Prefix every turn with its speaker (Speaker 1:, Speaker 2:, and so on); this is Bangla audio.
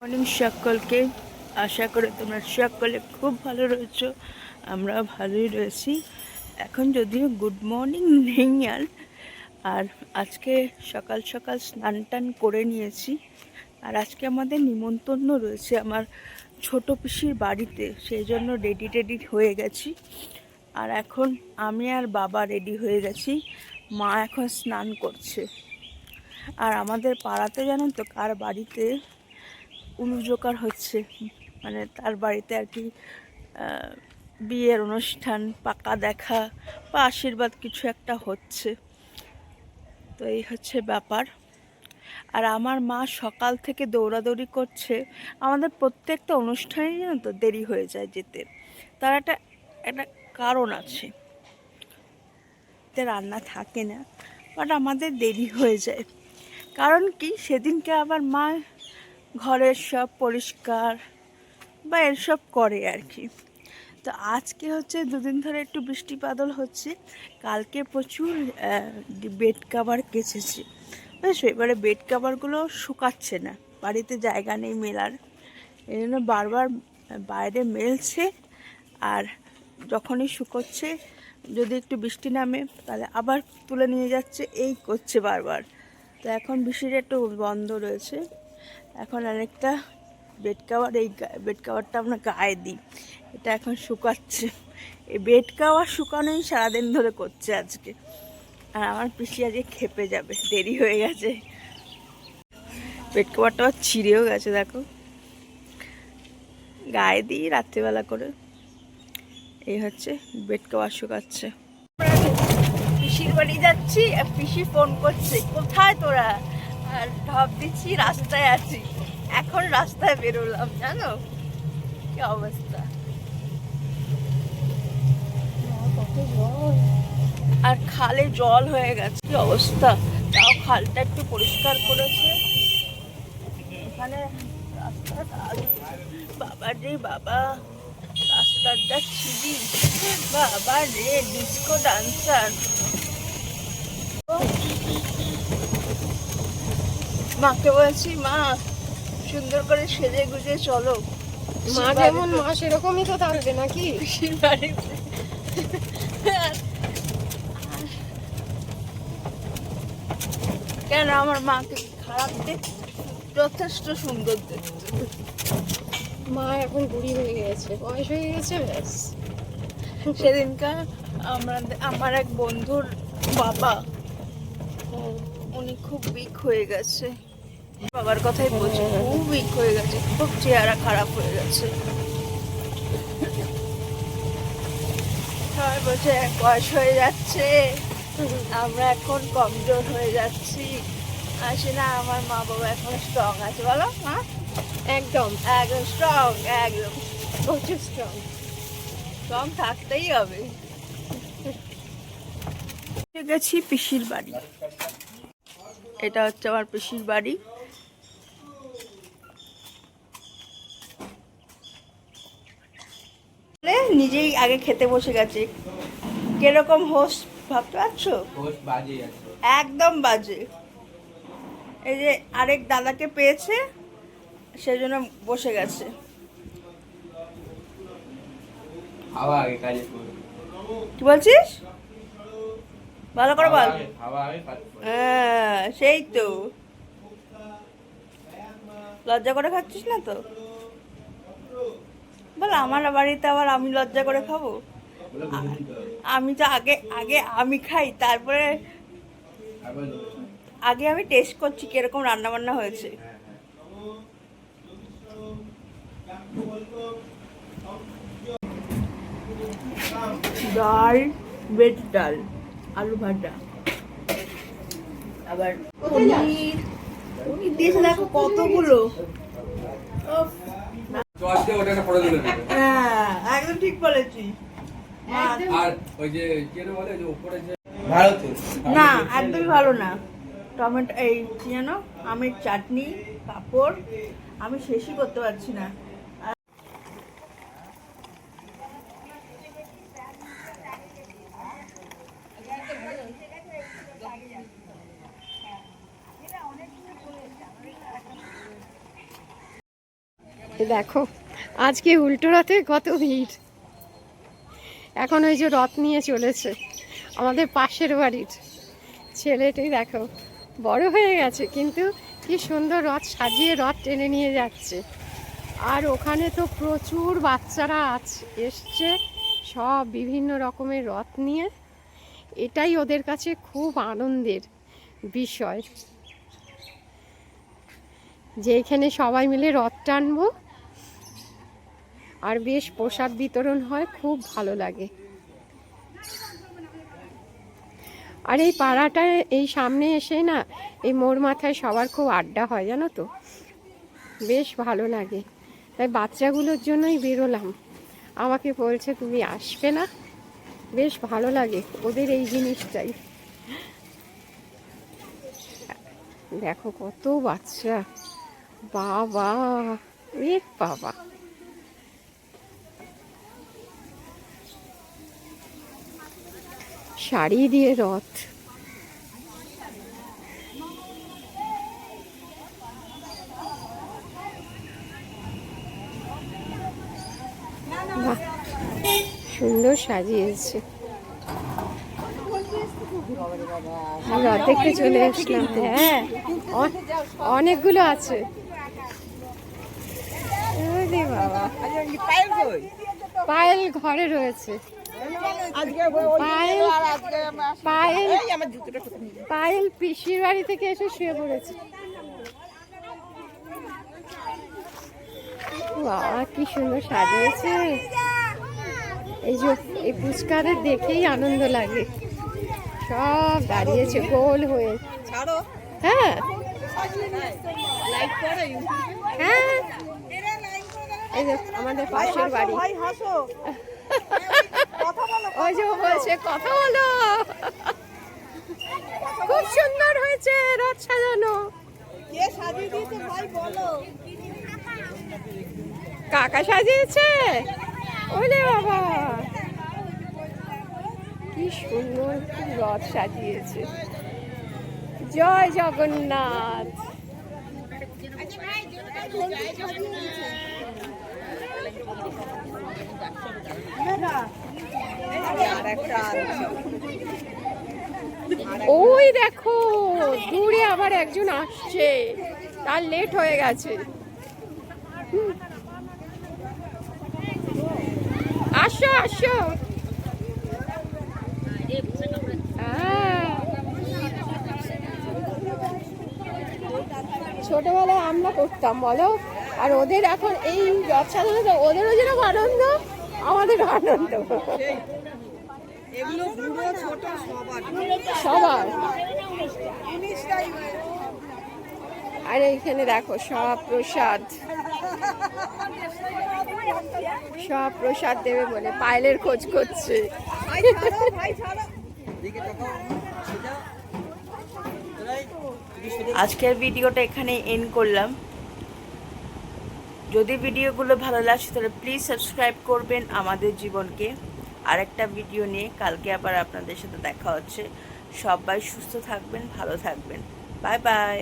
Speaker 1: মর্নিং সকলকে, আশা করি তোমরা সকলে খুব ভালো রয়েছো। আমরা ভালোই রয়েছি। এখন যদিও গুড মর্নিং নেই আর আজকে সকাল সকাল স্নান টান করে নিয়েছি। আর আজকে আমাদের নিমন্ত্রণ রয়েছে আমার ছোট পিসির বাড়িতে, সেই জন্য রেডি হয়ে গেছি। আর এখন আমি আর বাবা রেডি হয়ে গেছি, মা এখন স্নান করছে। আর আমাদের পাড়াতে জানেন তো কার বাড়িতে উলুজোকার হচ্ছে, মানে তার বাড়িতে আর কি বিয়ের অনুষ্ঠান, পাকা দেখা বা আশীর্বাদ কিছু একটা হচ্ছে। তো এই হচ্ছে ব্যাপার। আর আমার মা সকাল থেকে দৌড়াদৌড়ি করছে। আমাদের প্রত্যেকটা অনুষ্ঠানে জানো তো দেরি হয়ে যায় যেতে। তার একটা একটা কারণ আছে, রান্না থাকে না, বাট আমাদের দেরি হয়ে যায়। কারণ কি, সেদিনকে আবার মা ঘরের সব পরিষ্কার বা এসব করে আর কি। তো আজকে হচ্ছে দুদিন ধরে একটু বৃষ্টি বাদল হচ্ছে। কালকে প্রচুর বেড কাভার কেচেছি, বুঝেছো। এবারে বেড কাভারগুলো শুকাচ্ছে না, বাড়িতে জায়গা নেই মেলার, এই জন্য বারবার বাইরে মেলছে। আর যখনই শুকোচ্ছে, যদি একটু বৃষ্টি নামে তাহলে আবার তুলে নিয়ে যাচ্ছে, এই করছে বারবার। তো এখন বৃষ্টিটা একটু বন্ধ রয়েছে। এখন আরেকটা বেড কাভার, এই বেড কাভারটা আমরা গায়ে দিই, এটা এখন শুকাচ্ছে। এই বেড কাভার শুকানোই সারাদিন ধরে করছে আজকে। আর আমার পিসি আজকে খেপে যাবে, দেরি হয়ে গেছে। বেড কাভারটা ছিঁড়েও গেছে, দেখো। গায়ে দিই রাত্রিবেলা করে। এই হচ্ছে বেড কাভার শুকাচ্ছে। পিসির বাড়ি যাচ্ছি, আর পিসি ফোন করছে, কোথায় তোরা? আর ঢপ দিচ্ছি রাস্তায় আছি। এখন রাস্তায় বেরোলাম, জানো কি অবস্থা। আর খালে জল হয়ে গেছে, কি অবস্থা। তাও খালটা একটু পরিষ্কার করেছে। এখানে রাস্তাটা, বাবা রে বাবা, রাস্তার যা ছিড়ি, বাবা রে, ডিস্কো ডান্সার। মাকে বলছি, মা সুন্দর করে সেজে গুজে চলো।
Speaker 2: মা যেমন মা সেরকমই তো থাকবে নাকি
Speaker 1: পিসির বাড়িতে। কেন আমার মাকে খারাপ দেখতে? যথেষ্ট সুন্দর দেখতে।
Speaker 2: মা এখন বুড়ি হয়ে গেছে, বয়স হয়ে গেছে, ব্যাস।
Speaker 1: সেদিনকার আমার এক বন্ধুর বাবা, উনি খুব উইক হয়ে গেছে। বাবার কথাই বলছি, খুব উইক হয়ে গেছে, খুব চেহারা খারাপ হয়ে গেছে। সবাই বলছে বয়স হয়ে যাচ্ছে, আমরা এখন কমজোর হয়ে যাচ্ছি। আসে না, আমার মা বাবা এখন স্ট্রং আছে, বলো মা।
Speaker 2: একদম
Speaker 1: একদম স্ট্রং, একদম
Speaker 2: প্রচুর স্ট্রং।
Speaker 1: স্ট্রং থাকতেই হবে। গেছি পিসির বাড়ি, এটা হচ্ছে আমার পিসির বাড়ি। নিজেই আগে খেতে বসে গেছে, কিরকম হোস্ট ভাবতে পারছো? একদম বাজে। এই যে আরেক দাদাকে পেয়েছে, সেজন্য বসে গেছে। কি বলছিস, ভালো করে বল। হ্যাঁ সেই তো, লজ্জা করে খাচ্ছিস না তো? বল, আমার বাড়িতে আবার আমি লজ্জা করে খাবো? আমি তো আগে আগে আমি খাই, তারপরে আগে আমি টেস্ট করছি কিরকম রান্না বান্না হয়েছে। ডাল, বেড ডাল, আলু ভাজা, আবার পনির। পনির দিয়েছে দেখো কতগুলো। হ্যাঁ একদম ঠিক বলেছিস।
Speaker 3: আর ওই যে কেন বলে যে উপরে যে
Speaker 1: না, একদমই ভালো না। টমেটো, এই কি জানো, আমের চাটনি, পাঁপড়, আমি শেষই করতে পারছি না।
Speaker 2: দেখো আজকে উল্টো রথে কত ভিড়। এখন ওই যে রথ নিয়ে চলেছে আমাদের পাশের বাড়ির ছেলেটি, দেখো বড় হয়ে গেছে কিন্তু কি সুন্দর রথ সাজিয়ে রথ টেনে নিয়ে যাচ্ছে। আর ওখানে তো প্রচুর বাচ্চারা এসছে সব বিভিন্ন রকমের রথ নিয়ে। এটাই ওদের কাছে খুব আনন্দের বিষয় যে এখানে সবাই মিলে রথ টানবো আর বেশ প্রসাদ বিতরণ হয়, খুব ভালো লাগে। আর এই পাড়াটায় এই সামনে এসে না এই মোড় মাথায় সবার খুব আড্ডা হয় জানো তো, বেশ ভালো লাগে। তাই বাচ্চাগুলোর জন্যই বেরোলাম, আমাকে বলছে তুমি আসবে না, বেশ ভালো লাগে ওদের এই জিনিসটাই। দেখো কত বাচ্চা, বাবা এ বাবা। শাড়ি দিয়ে রথ, বাহ সুন্দর সাজিয়েছে। রথ দেখতে চলে আসলাম। হ্যাঁ অনেকগুলো আছে। বাবা পায়েল ঘরে রয়েছে, পায়েল পিসির বাড়ি থেকে এসে শুয়ে পড়েছে। বাবা কি সুন্দর সাজিয়েছে। এই যে এই পুচকাদের দেখেই আনন্দ লাগে, সব দাঁড়িয়েছে গোল হয়ে। হ্যাঁ হ্যাঁ এই যে আমাদের পাশের বাড়ি, ওই যে বলছে কথা বলো। খুব সুন্দর হয়েছে রথ সাজানো। কাকা সাজিয়েছে। ওরে বাবা কি সুন্দর রথ সাজিয়েছে। জয় জগন্নাথ। ওই দেখো দূরে আবার একজন আসছে, তার লেট হয়ে গেছে। আসো আসো। ছোটবেলায় আমরা করতাম বলো, আর ওদের এখন এই রথ সাজানো, ওদেরও যেরকম আনন্দ আমাদের আনন্দ সবার। আর এইখানে দেখো সব প্রসাদ, সব প্রসাদ দেবে বলে পায়েলের খোঁজ করছে।
Speaker 1: আজকের ভিডিওটা এখানে এন্ড করলাম। যদি ভিডিওগুলো ভালো লাগছে তাহলে প্লিজ সাবস্ক্রাইব করবেন আমাদের জীবনকে। আরেকটা ভিডিও নিয়ে কালকে আবার আপনাদের সাথে দেখা হচ্ছে। সবাই সুস্থ থাকবেন, ভালো থাকবেন। Bye bye.